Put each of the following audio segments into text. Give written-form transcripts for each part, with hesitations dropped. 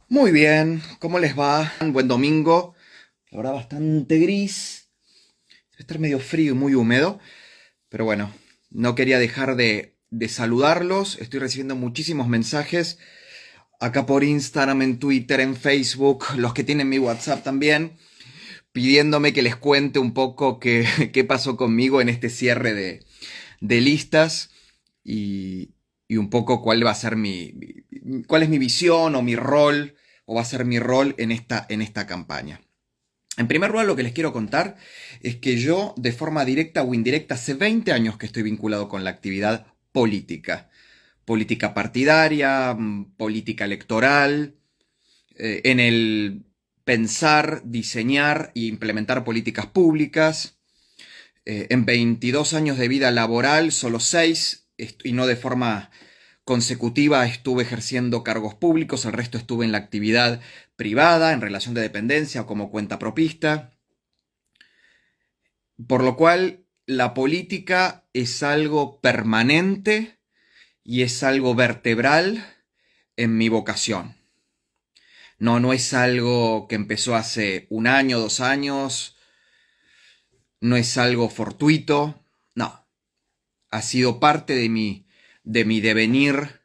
Muy bien, ¿cómo les va? Buen domingo. La verdad, bastante gris. Debe estar medio frío y muy húmedo. Pero bueno, no quería dejar de saludarlos. Estoy recibiendo muchísimos mensajes acá por Instagram, en Twitter, en Facebook, los que tienen mi WhatsApp también, pidiéndome que les cuente un poco qué pasó conmigo en este cierre de listas y, y un poco cuál va a ser cuál es mi visión o mi rol, o va a ser mi rol en esta campaña. En primer lugar, lo que les quiero contar es que yo, de forma directa o indirecta, hace 20 años que estoy vinculado con la actividad política. Política partidaria, política electoral, en el pensar, diseñar e implementar políticas públicas. En 22 años de vida laboral, solo 6, y no de forma consecutiva, estuve ejerciendo cargos públicos, el resto estuve en la actividad privada, en relación de dependencia o como cuentapropista, por lo cual la política es algo permanente y es algo vertebral en mi vocación. No, no es algo que empezó hace un año, 2 años, no es algo fortuito, no, ha sido parte de mi devenir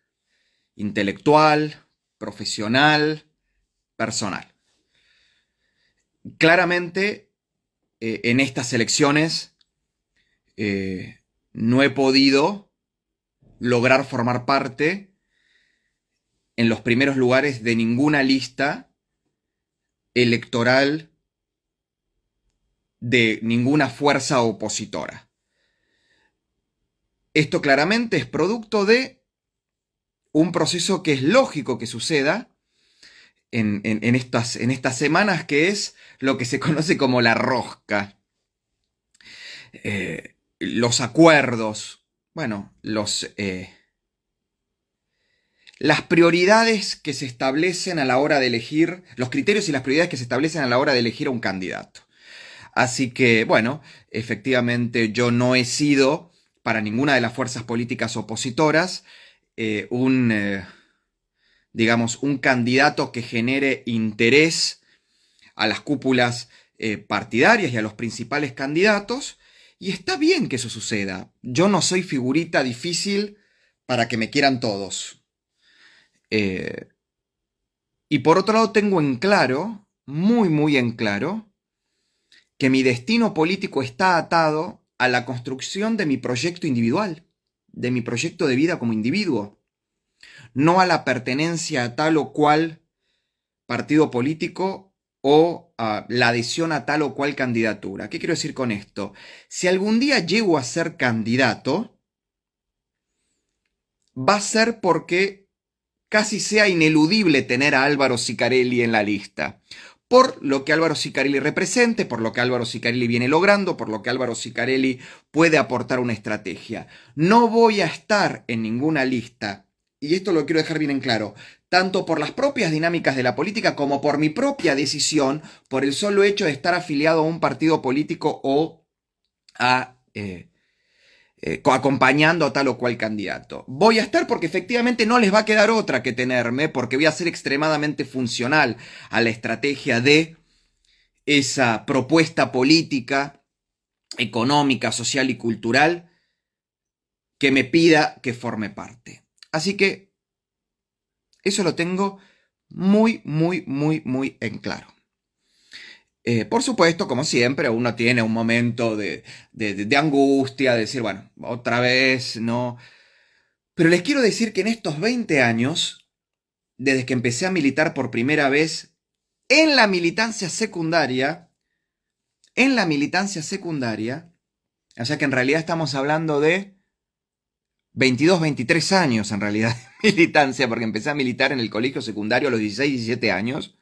intelectual, profesional, personal. Claramente, en estas elecciones no he podido lograr formar parte en los primeros lugares de ninguna lista electoral de ninguna fuerza opositora. Esto claramente es producto de un proceso que es lógico que suceda en estas semanas, que es lo que se conoce como la rosca. Los acuerdos, bueno, las prioridades que se establecen a la hora de elegir, los criterios y las prioridades que se establecen a la hora de elegir a un candidato. Así que, bueno, efectivamente yo no he sido para ninguna de las fuerzas políticas opositoras digamos, un candidato que genere interés a las cúpulas partidarias y a los principales candidatos. Y está bien que eso suceda. Yo no soy figurita difícil para que me quieran todos. Eh, y por otro lado tengo en claro, muy, muy en claro, que mi destino político está atado a la construcción de mi proyecto individual, de mi proyecto de vida como individuo, no a la pertenencia a tal o cual partido político o la adhesión a tal o cual candidatura. ¿Qué quiero decir con esto? Si algún día llego a ser candidato, va a ser porque casi sea ineludible tener a Álvaro Sicarelli en la lista. Por lo que Álvaro Sicarelli represente, por lo que Álvaro Sicarelli viene logrando, por lo que Álvaro Sicarelli puede aportar una estrategia. No voy a estar en ninguna lista, y esto lo quiero dejar bien en claro, tanto por las propias dinámicas de la política como por mi propia decisión, por el solo hecho de estar afiliado a un partido político o acompañando a tal o cual candidato. Voy a estar porque efectivamente no les va a quedar otra que tenerme, porque voy a ser extremadamente funcional a la estrategia de esa propuesta política, económica, social y cultural que me pida que forme parte. Así que eso lo tengo muy, muy, muy, muy en claro. Por supuesto, como siempre, uno tiene un momento de angustia, de decir, bueno, otra vez, no. Pero les quiero decir que en estos 20 años, desde que empecé a militar por primera vez en la militancia secundaria, o sea que en realidad estamos hablando de 22, 23 años en realidad de militancia, porque empecé a militar en el colegio secundario a los 16, 17 años,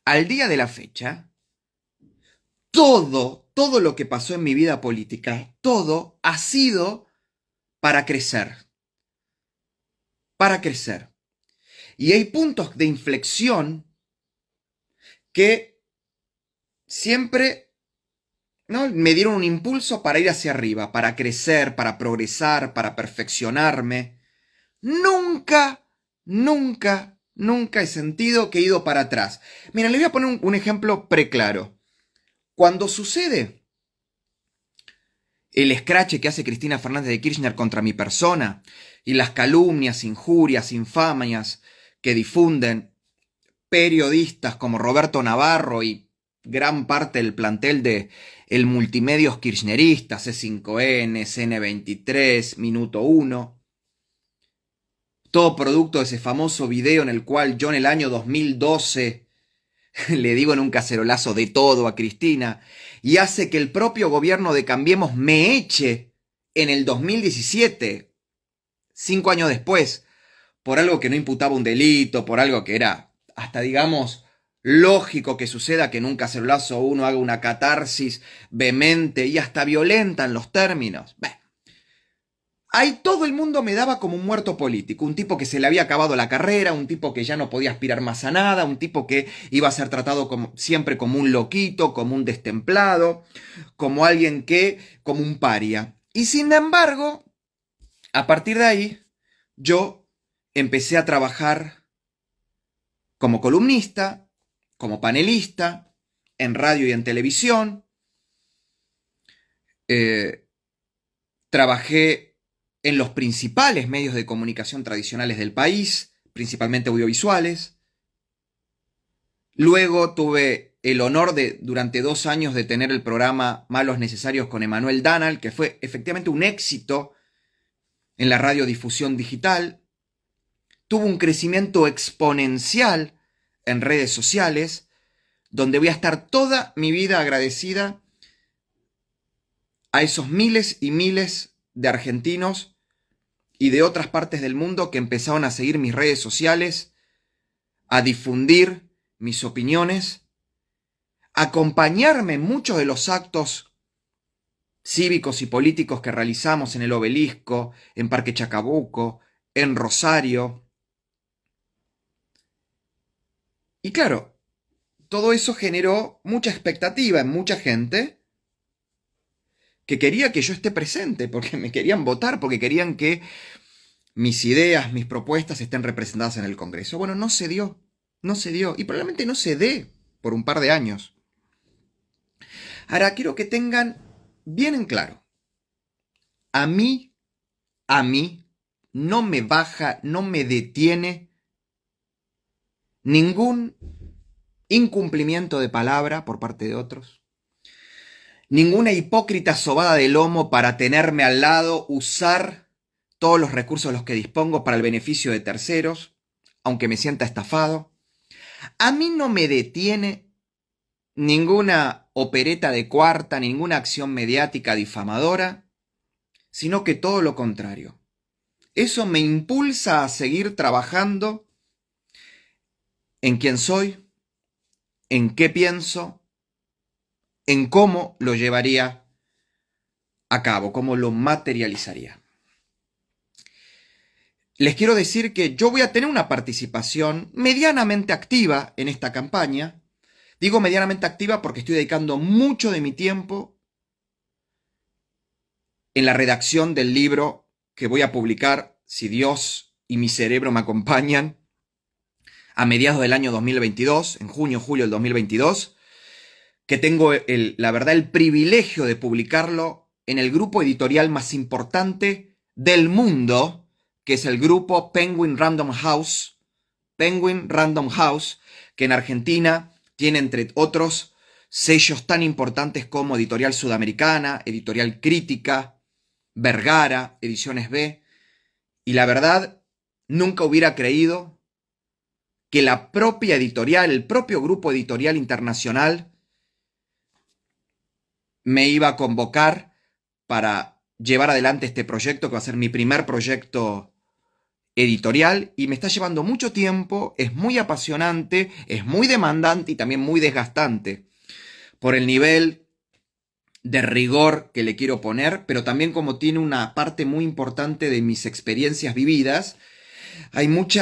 al día de la fecha, todo lo que pasó en mi vida política, todo ha sido para crecer, para crecer. Y hay puntos de inflexión que siempre, ¿no?, me dieron un impulso para ir hacia arriba, para crecer, para progresar, para perfeccionarme. Nunca, nunca, Nunca he sentido que he ido para atrás. Miren, les voy a poner un ejemplo preclaro. Cuando sucede el escrache que hace Cristina Fernández de Kirchner contra mi persona y las calumnias, injurias, infamias que difunden periodistas como Roberto Navarro y gran parte del plantel de el multimedios kirchnerista, C5N, CN23, Minuto 1, todo producto de ese famoso video en el cual yo en el año 2012 le digo en un cacerolazo de todo a Cristina y hace que el propio gobierno de Cambiemos me eche en el 2017, 5 años después, por algo que no imputaba un delito, por algo que era hasta, digamos, lógico que suceda, que en un cacerolazo uno haga una catarsis vehemente y hasta violenta en los términos. Ahí todo el mundo me daba como un muerto político, un tipo que se le había acabado la carrera, un tipo que ya no podía aspirar más a nada, un tipo que iba a ser tratado siempre como un loquito, como un destemplado, como alguien como un paria. Y sin embargo, a partir de ahí, yo empecé a trabajar como columnista, como panelista, en radio y en televisión. Trabajé en los principales medios de comunicación tradicionales del país, principalmente audiovisuales. Luego tuve el honor durante 2 años, de tener el programa Malos Necesarios con Emanuel Danal, que fue efectivamente un éxito en la radiodifusión digital. Tuvo un crecimiento exponencial en redes sociales, donde voy a estar toda mi vida agradecida a esos miles y miles de argentinos y de otras partes del mundo que empezaron a seguir mis redes sociales, a difundir mis opiniones, a acompañarme en muchos de los actos cívicos y políticos que realizamos en el Obelisco, en Parque Chacabuco, en Rosario. Y claro, todo eso generó mucha expectativa en mucha gente que quería que yo esté presente, porque me querían votar, porque querían que mis ideas, mis propuestas estén representadas en el Congreso. Bueno, no se dio, y probablemente no se dé por un par de años. Ahora, quiero que tengan bien en claro, a mí, no me baja, no me detiene ningún incumplimiento de palabra por parte de otros, ninguna hipócrita sobada de lomo para tenerme al lado, usar todos los recursos de los que dispongo para el beneficio de terceros, aunque me sienta estafado. A mí no me detiene ninguna opereta de cuarta, ninguna acción mediática difamadora, sino que todo lo contrario. Eso me impulsa a seguir trabajando en quién soy, en qué pienso, en cómo lo llevaría a cabo, cómo lo materializaría. Les quiero decir que yo voy a tener una participación medianamente activa en esta campaña. Digo medianamente activa porque estoy dedicando mucho de mi tiempo en la redacción del libro que voy a publicar, si Dios y mi cerebro me acompañan, a mediados del año 2022, en junio, julio del 2022, que tengo la verdad, el privilegio de publicarlo en el grupo editorial más importante del mundo, que es el grupo Penguin Random House, que en Argentina tiene, entre otros, sellos tan importantes como Editorial Sudamericana, Editorial Crítica, Vergara, Ediciones B, y la verdad, nunca hubiera creído que la propia editorial, el propio grupo editorial internacional, me iba a convocar para llevar adelante este proyecto, que va a ser mi primer proyecto editorial, y me está llevando mucho tiempo, es muy apasionante, es muy demandante y también muy desgastante por el nivel de rigor que le quiero poner, pero también como tiene una parte muy importante de mis experiencias vividas, hay mucho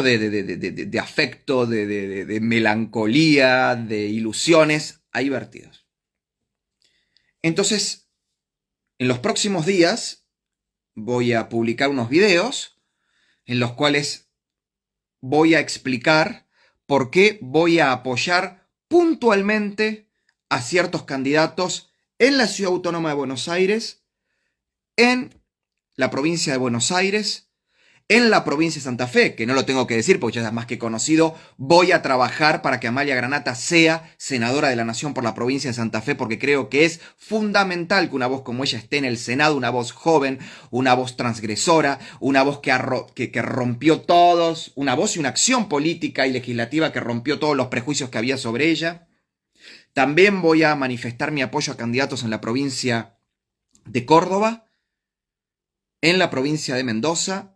de afecto, de melancolía, de ilusiones ahí vertidos. Entonces, en los próximos días voy a publicar unos videos en los cuales voy a explicar por qué voy a apoyar puntualmente a ciertos candidatos en la Ciudad Autónoma de Buenos Aires, en la provincia de Buenos Aires, en la provincia de Santa Fe, que no lo tengo que decir porque ya es más que conocido. Voy a trabajar para que Amalia Granata sea senadora de la Nación por la provincia de Santa Fe, porque creo que es fundamental que una voz como ella esté en el Senado, una voz joven, una voz transgresora, una voz que rompió todos, una voz y una acción política y legislativa que rompió todos los prejuicios que había sobre ella. También voy a manifestar mi apoyo a candidatos en la provincia de Córdoba, en la provincia de Mendoza,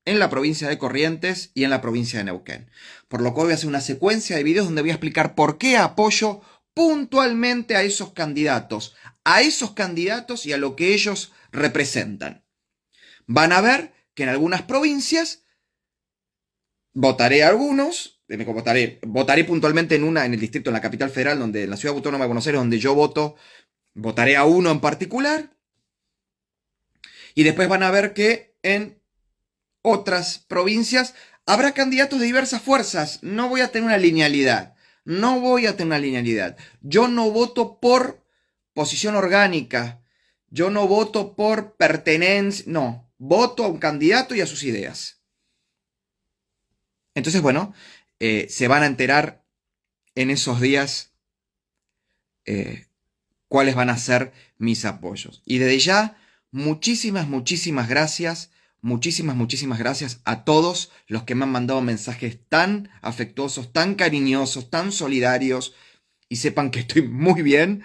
en la provincia de Corrientes y en la provincia de Neuquén. Por lo cual voy a hacer una secuencia de videos donde voy a explicar por qué apoyo puntualmente a esos candidatos y a lo que ellos representan. Van a ver que en algunas provincias votaré a algunos, votaré puntualmente en el distrito, en la capital federal, en la Ciudad Autónoma de Buenos Aires, donde yo votaré a uno en particular. Y después van a ver que en otras provincias habrá candidatos de diversas fuerzas. No voy a tener una linealidad. Yo no voto por posición orgánica. Yo no voto por pertenencia. No, voto a un candidato y a sus ideas. Entonces, bueno, se van a enterar en esos días cuáles van a ser mis apoyos. Y desde ya, muchísimas gracias. Muchísimas gracias a todos los que me han mandado mensajes tan afectuosos, tan cariñosos, tan solidarios. Y sepan que estoy muy bien,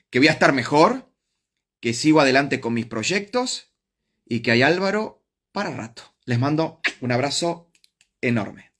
que voy a estar mejor, que sigo adelante con mis proyectos y que hay Álvaro para rato. Les mando un abrazo enorme.